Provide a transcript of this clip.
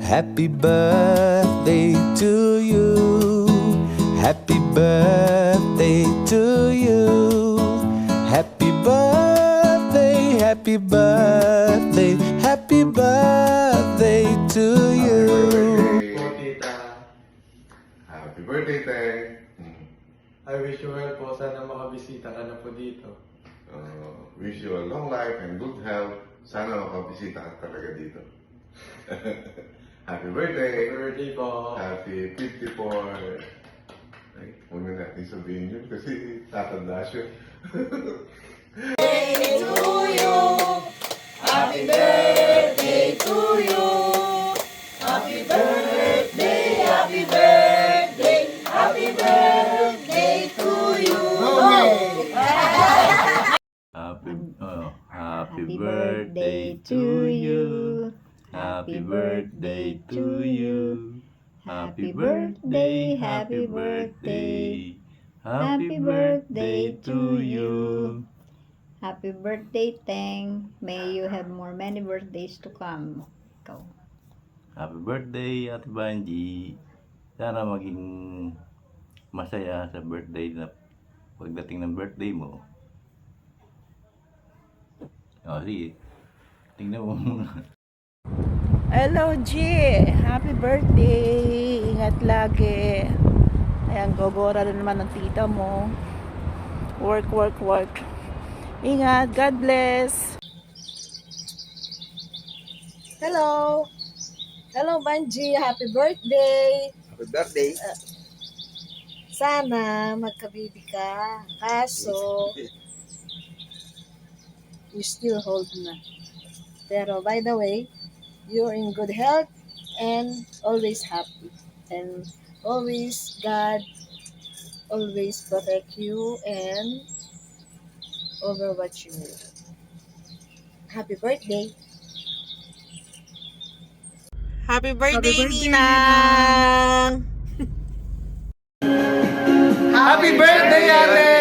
Happy birthday to you. Happy birthday to you. Happy birthday, happy birthday, happy birthday to you. Happy birthday, Teng. I wish you well po. Sana makabisita ka na po dito. Wish you a long life and good health. Sana makabisita ka talaga dito. Happy birthday! Happy birthday po. Happy 54! Ay, huwag na natin sabihin yun kasi tatanda siya. Happy birthday to you. Happy birthday, happy birthday, happy birthday to you. Happy birthday to you. Happy birthday to you. Happy birthday, happy birthday. Happy birthday to you. Happy birthday, Teng. May you have many birthdays to come. Ikaw. Happy birthday, Ate Banji. Sana maging masaya sa birthday na pagdating ng birthday mo. O, sige. Tingnan mo muna. Hello, G. Happy birthday. Ingat lagi. Ayan, gogora na naman ng tita mo. Work, work, work. Ingat. God bless. Hello. Hello, Banji. Happy birthday. Happy birthday. Sana magkabibi ka. Kaso, you still hold na. Pero by the way, you're in good health and always happy. And always God always protect you and over what you need. Happy birthday. Happy birthday, Ninang! Happy birthday, Ate!